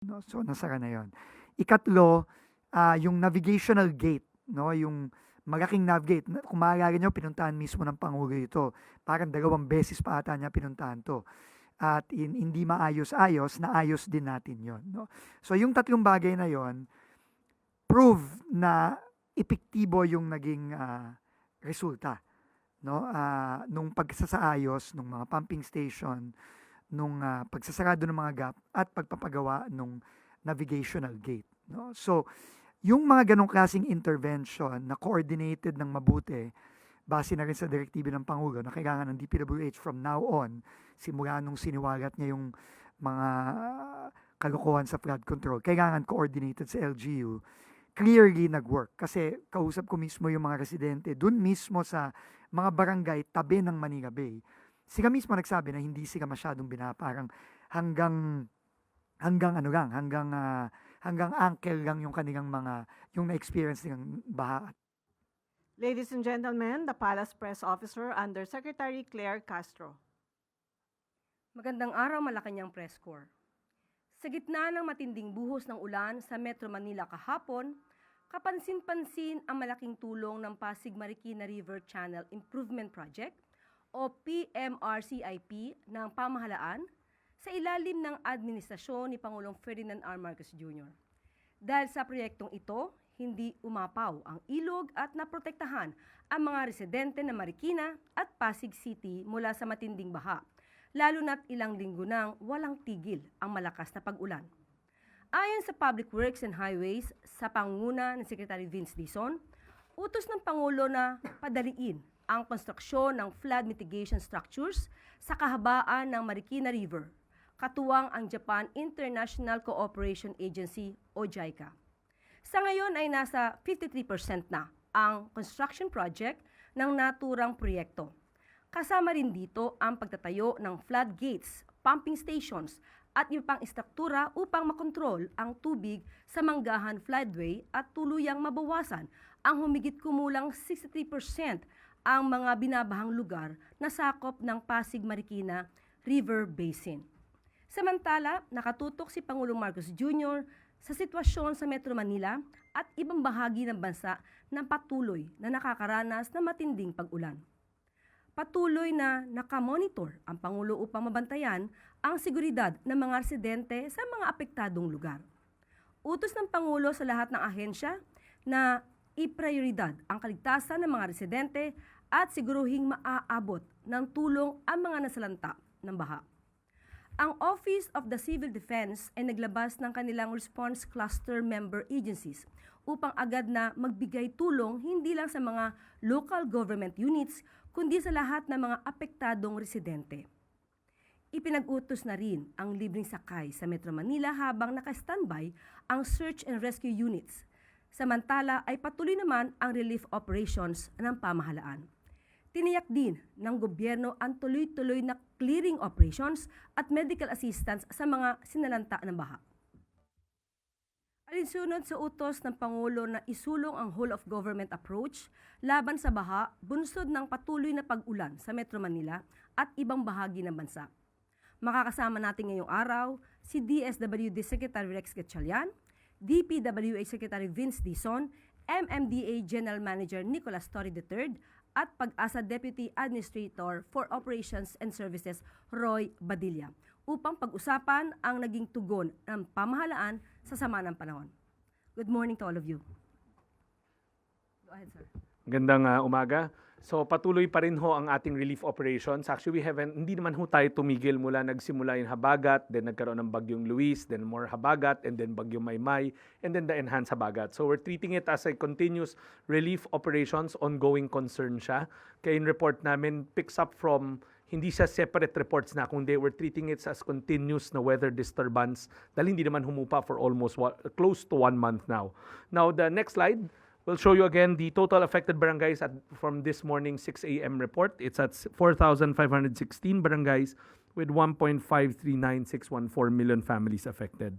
no? So nasara na 'yon. Ikatlo, yung navigational gate, no, yung malaking nav gate. Kung maalala niyo, pinuntahan mismo ng Pangulo ito. Parang 2 beses pa ata niya pinuntahan 'to. At hindi maayos-ayos, naayos din natin 'yon, no? So yung tatlong bagay na 'yon, prove na epektibo yung naging resulta, no? Nung pagsasaayos nung mga pumping station, nung pagsasarado ng mga gap at pagpapagawa nung navigational gate, no? So yung mga ganong klaseng intervention na coordinated ng mabuti, base na rin sa direktiba ng Pangulo na kailangan ng DPWH from now on, simula nung siniwalat niya yung mga kalokohan sa flood control, kailangan coordinated sa LGU, clearly nag-work. Kasi kausap ko mismo yung mga residente, dun mismo sa mga barangay tabi ng Manila Bay. Sila mismo nagsabi na hindi sila masyadong parang hanggang ano lang, hanggang ankle lang yung kanilang yung na-experience nilang baha. Ladies and gentlemen, the Palace Press Officer under Secretary Claire Castro. Magandang araw, Malacanang Press Corps. Sa gitna ng matinding buhos ng ulan sa Metro Manila kahapon, kapansin-pansin ang malaking tulong ng Pasig Marikina River Channel Improvement Project o PMRCIP ng pamahalaan sa ilalim ng administrasyon ni Pangulong Ferdinand R. Marcos Jr. Dahil sa proyektong ito, hindi umapaw ang ilog at naprotektahan ang mga residente ng Marikina at Pasig City mula sa matinding baha, lalo na't ilang linggo nang walang tigil ang malakas na pag-ulan. Ayon sa Public Works and Highways sa pangunguna ni Secretary Vince Dizon, utos ng Pangulo na padaliin ang konstruksyon ng flood mitigation structures sa kahabaan ng Marikina River, katuwang ang Japan International Cooperation Agency o JICA. Sa ngayon ay nasa 53% na ang construction project ng naturang proyekto. Kasama rin dito ang pagtatayo ng floodgates, pumping stations at iba pang istruktura upang makontrol ang tubig sa Manggahan Floodway at tuluyang mabawasan ang humigit kumulang 63% ang mga binabahang lugar na sakop ng Pasig Marikina River Basin. Samantala, nakatutok si Pangulong Marcos Jr. sa sitwasyon sa Metro Manila at ibang bahagi ng bansa na patuloy na nakakaranas ng matinding pag-ulan. Patuloy na nakamonitor ang Pangulo upang mabantayan ang seguridad ng mga residente sa mga apektadong lugar. Utos ng Pangulo sa lahat ng ahensya na iprioridad ang kaligtasan ng mga residente at siguruhing maaabot ng tulong ang mga nasalanta ng baha. Ang Office of the Civil Defense ay naglabas ng kanilang response cluster member agencies upang agad na magbigay tulong hindi lang sa mga local government units kundi sa lahat ng mga apektadong residente. Ipinag-utos na rin ang libreng sakay sa Metro Manila habang naka-standby ang search and rescue units. Samantala ay patuloy naman ang relief operations ng pamahalaan. Tiniyak din ng gobyerno ang tuloy-tuloy na clearing operations at medical assistance sa mga sinalanta ng baha. Alinsunod sa utos ng Pangulo na isulong ang whole of government approach laban sa baha, bunsod ng patuloy na pag-ulan sa Metro Manila at ibang bahagi ng bansa. Makakasama natin ngayong araw si DSWD Secretary Rex Gatchalian, DPWH Secretary Vince Dizon, MMDA General Manager Nicolas Torre III, at Pag-asa Deputy Administrator for Operations and Services Roy Badilla upang pag-usapan ang naging tugon ng pamahalaan sa sama ng panahon. Good morning to all of you. Go ahead, sir. Gandang umaga. So patuloy pa rin ho ang ating relief operations. Actually, hindi naman ho tayo tumigil mula nagsimula yung Habagat, then nagkaroon ng Bagyong Luis, then more Habagat, and then Bagyong Maymay, and then the enhanced Habagat. So we're treating it as a continuous relief operations, ongoing concern siya. Kaya yung report namin picks up from, hindi siya separate reports na, kundi we're treating it as continuous na weather disturbance dahil hindi naman humupa for almost close to 1 month now. Now, the next slide. We'll show you again the total affected barangays from this morning 6 a.m. report. It's at 4,516 barangays with 1.539614 million families affected.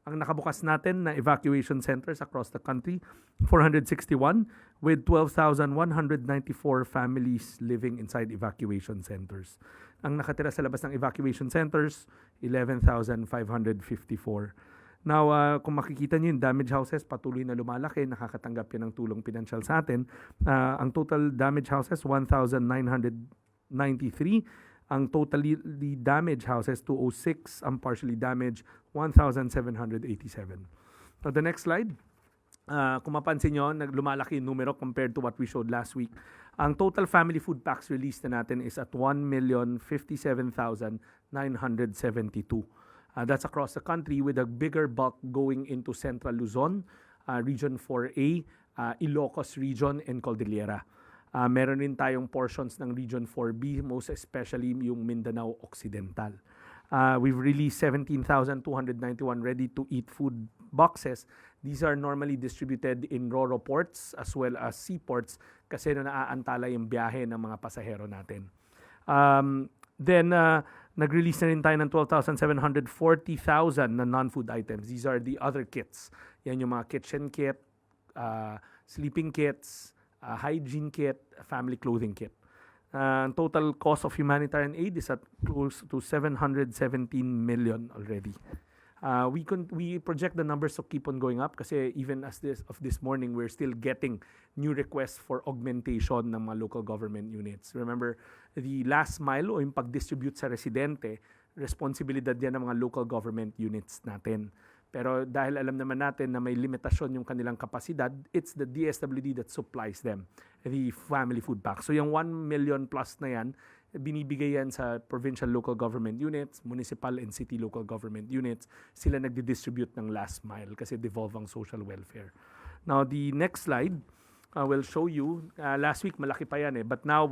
Ang nakabukas natin na evacuation centers across the country, 461 with 12,194 families living inside evacuation centers. Ang nakatira sa labas ng evacuation centers, 11,554. Now, kung makikita niyo yung damaged houses, patuloy na lumalaki, nakakatanggap yan ng tulong pinansyal sa atin. Ang total damaged houses, 1,993. Ang totally damaged houses, 206. Ang partially damaged, 1,787. Now, the next slide. Kung mapansin nyo, lumalaki yung numero compared to what we showed last week. Ang total family food packs released na natin is at 1,057,972. That's across the country with a bigger bulk going into Central Luzon, Region 4A, Ilocos Region, and Cordillera. Meron rin tayong portions ng Region 4B, most especially yung Mindanao Occidental. We've released 17,291 ready-to-eat food boxes. These are normally distributed in RoRo ports as well as seaports kasi naaantala yung biyahe ng mga pasahero natin. Then, nag-release na rin tayo ng 12,740,000 na non-food items. These are the other kits. Yan yung mga kitchen kit, sleeping kits, hygiene kit, family clothing kit. Total cost of humanitarian aid is at close to 717 million already. We project the numbers to keep on going up kasi even as this morning, we're still getting new requests for augmentation ng mga local government units. Remember, the last mile o yung pag-distribute sa residente, responsibilidad yan ng mga local government units natin. Pero dahil alam naman natin na may limitasyon yung kanilang kapasidad, it's the DSWD that supplies them, the family food pack. So yung 1 million plus na yan, binibigay yan sa provincial local government units, municipal and city local government units. Sila nagdi-distribute ng last mile kasi devolve ang social welfare. Now, the next slide will show you, last week malaki pa yan but now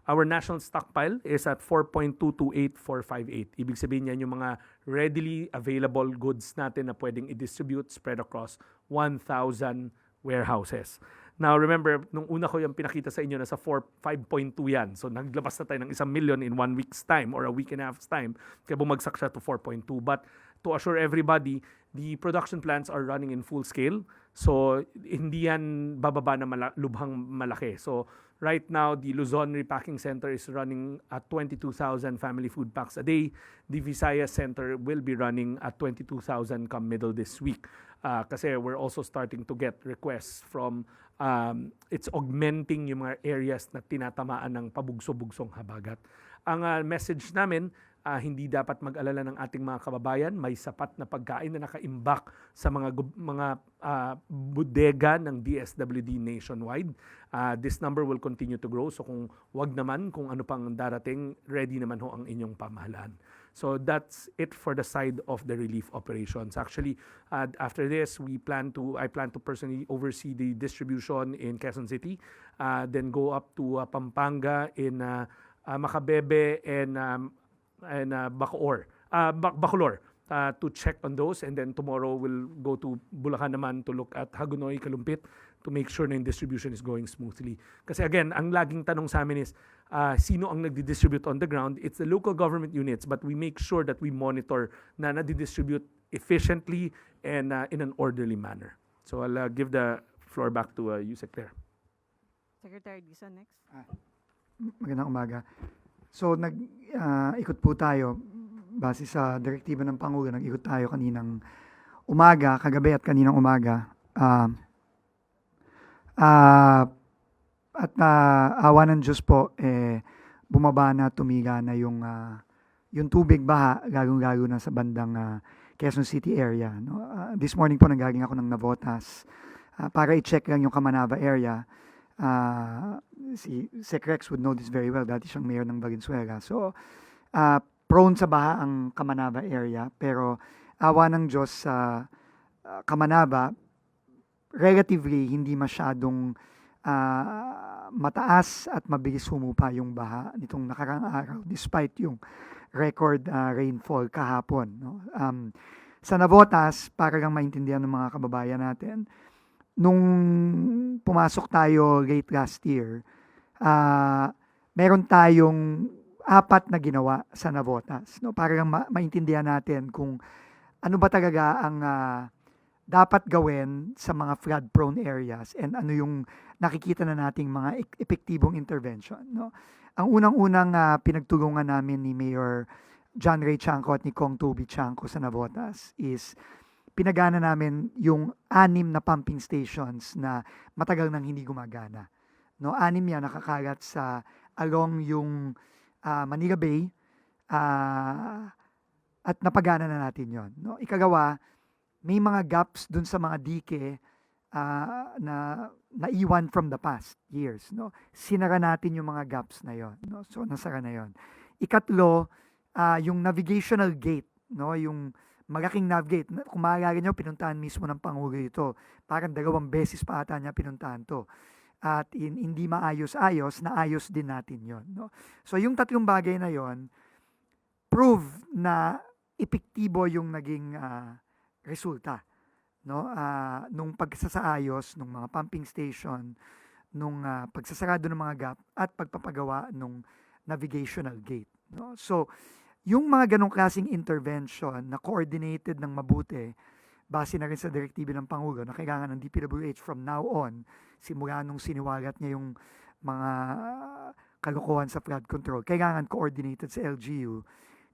our national stockpile is at 4.228458. Ibig sabihin yan yung mga readily available goods natin na pwedeng i-distribute spread across 1,000 warehouses. Now, remember, nung una ko yung pinakita sa inyo, nasa 5.2 yan. So, naglabas na tayo ng 1 million in 1 week's time or a week and a half's time. Kaya bumagsak siya to 4.2. But to assure everybody, the production plants are running in full scale. So, hindi yan bababa na lubhang malaki. So, right now, the Luzon Repacking Center is running at 22,000 family food packs a day. The Visayas Center will be running at 22,000 come middle this week. Kasi we're also starting to get requests from it's augmenting yung mga areas na tinatamaan ng pabugso-bugsong habagat. Ang message namin, hindi dapat mag-alala ng ating mga kababayan. May sapat na pagkain na nakaimbak sa mga bodega ng DSWD nationwide. This number will continue to grow. So kung wag naman, kung ano pang darating, ready naman ho ang inyong pamahalaan. So that's it for the side of the relief operations. Actually, after this, I plan to personally oversee the distribution in Quezon City, then go up to Pampanga, in Macabebe, and Bacolor to check on those, and then tomorrow we'll go to Bulacan naman to look at Hagonoy, Kalumpit to make sure na yung distribution is going smoothly. Kasi again, ang laging tanong sa amin is, sino ang nagdi-distribute on the ground? It's the local government units, but we make sure that we monitor na nadi-distribute efficiently and in an orderly manner. So I'll give the floor back to Yusek Claire. Secretary Disa, next. Magandang umaga. So, ikot po tayo base sa direktiba ng Pangulo. Nag-ikot tayo kaninang umaga, kagabi at kaninang umaga. At awa ng Diyos po, bumaba na, tumiga na yung tubig baha, lalo na sa bandang Quezon City area. No? This morning po, nanggaling ako ng Navotas para i-check lang yung Kamanava area. Si Sec Rex would know this very well. Dati siyang mayor ng Valenzuela. So, prone sa baha ang Kamanava area. Pero awa ng Diyos sa Kamanava, relatively hindi masyadong mataas at mabilis humupa yung baha nitong nakaraang araw despite yung record rainfall kahapon. No? Sa Navotas, para lang maintindihan ng mga kababayan natin, nung pumasok tayo late last year, meron tayong 4 na ginawa sa Navotas. No? Para lang maintindihan natin kung ano ba talaga ang dapat gawin sa mga flood-prone areas and ano yung nakikita na nating mga epektibong intervention. No? Ang unang-unang pinagtulungan namin ni Mayor John Ray Chanco at ni Kong Toby Chanco sa Navotas is pinagana namin yung 6 na pumping stations na matagal nang hindi gumagana. No, 6 yan nakakalat sa along yung Manila Bay, at napagana na natin yon. No, ikagawa, may mga gaps dun sa mga dike na naiwan from the past years. No, sinara natin yung mga gaps na yon. No, so nasara na yon. Ikatlo, yung navigational gate, no, yung malaking navigate. Kung maalala nyo, pinuntahan mismo ng Pangulo ito. Parang 2 beses pa ata niya pinuntahan to. At hindi maayos-ayos, naayos din natin yon. No? So yung 3 bagay na yon, prove na epektibo yung naging resulta. No? Nung pagsasaayos, nung mga pumping station, nung pagsasarado ng mga gap, at pagpapagawa nung navigational gate. No? So, yung mga ganong klaseng intervention na coordinated ng mabuti, base na rin sa direktiba ng Pangulo na kailangan ng DPWH from now on, simula nung siniwalat niya yung mga kalokohan sa flood control, kailangan coordinated sa LGU,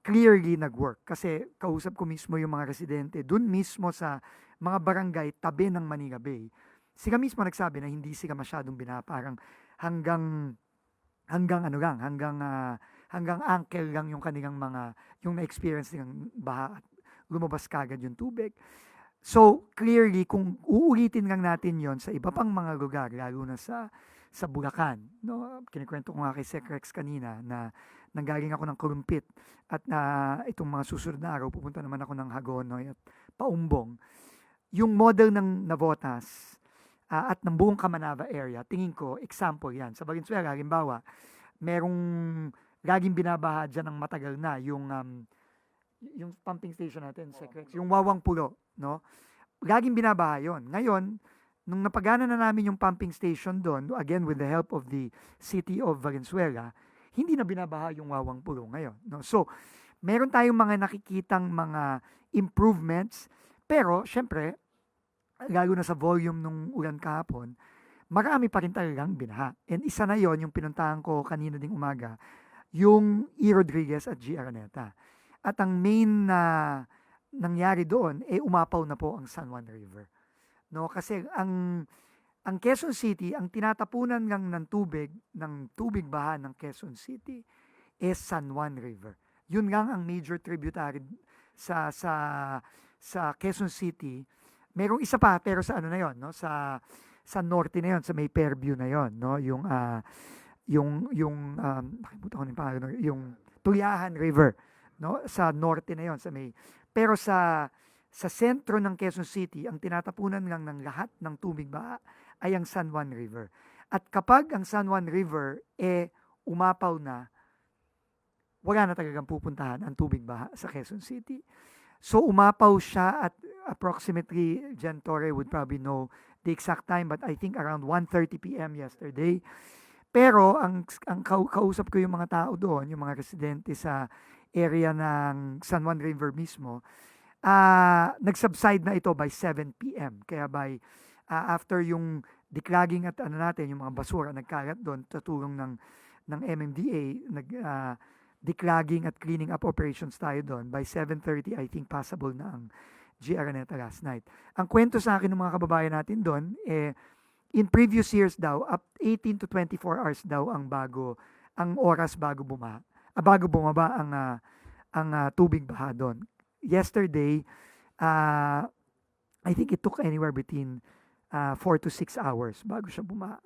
clearly nag-work. Kasi kausap ko mismo yung mga residente, dun mismo sa mga barangay tabi ng Manila Bay. Sila mismo nagsabi na hindi sila masyadong parang hanggang ankle lang yung kanilang yung na-experience nilang baha at lumabas kagad yung tubig. So, clearly, kung uulitin lang natin yon sa iba pang mga lugar, lalo na sa Bulacan, no? Kinikwento ko nga kay Sec Rex kanina na nanggaling ako ng Kurumpit at itong mga susunod na araw, pupunta naman ako ng Hagonoy at Paumbong. Yung model ng Navotas at ng buong Camanava area, tingin ko, example yan. Sa Valenzuela, halimbawa, merong laging binabaha dyan ng matagal na yung pumping station natin, Secrex, yung Wawang Pulo, no? Laging binabaha yun. Ngayon, nung napagana na namin yung pumping station doon, again with the help of the city of Valenzuela, hindi na binabaha yung Wawang Pulo ngayon, no? So, meron tayong mga nakikitang mga improvements, pero syempre, lalo na sa volume nung ulan kahapon, marami pa rin talagang binaha. And isa na yon yung pinuntahan ko kanina ding umaga, yung E. Rodriguez at G. Araneta. At ang main na nangyari doon, umapaw na po ang San Juan River. No, kasi ang Quezon City, ang tinatapunan lang ng tubig baha ng Quezon City is San Juan River. Yun lang ang major tributary sa Quezon City. Merong isa pa pero sa ano na yon, no? Sa norte na yon, sa may Fairview na yon, no? Nakalimutan ko na yung pangalan, yung Tuyahan River, no? Sa norte na yon, pero sa sentro ng Quezon City, ang tinatapunan lang ng lahat ng tubig baha ay ang San Juan River. At kapag ang San Juan River umapaw na, wala na talagang pupuntahan ang tubig baha sa Quezon City. So umapaw siya at approximately, Jen Torre would probably know the exact time, but I think around 1:30 p.m. yesterday. Pero ang kausap ko yung mga tao doon, yung mga residente sa area ng San Juan River mismo, nag-subside na ito by 7 p.m. Kaya by after yung declogging at yung mga basura nagkalat doon sa tulong ng MMDA, declogging at cleaning up operations tayo doon. By 7:30, I think passable na ang G. Araneta last night. Ang kwento sa akin ng mga kababayan natin doon, in previous years daw, up 18 to 24 hours daw ang oras bago bumaba ang tubig baha doon. Yesterday, I think it took anywhere between 4 to 6 hours bago siya bumaha.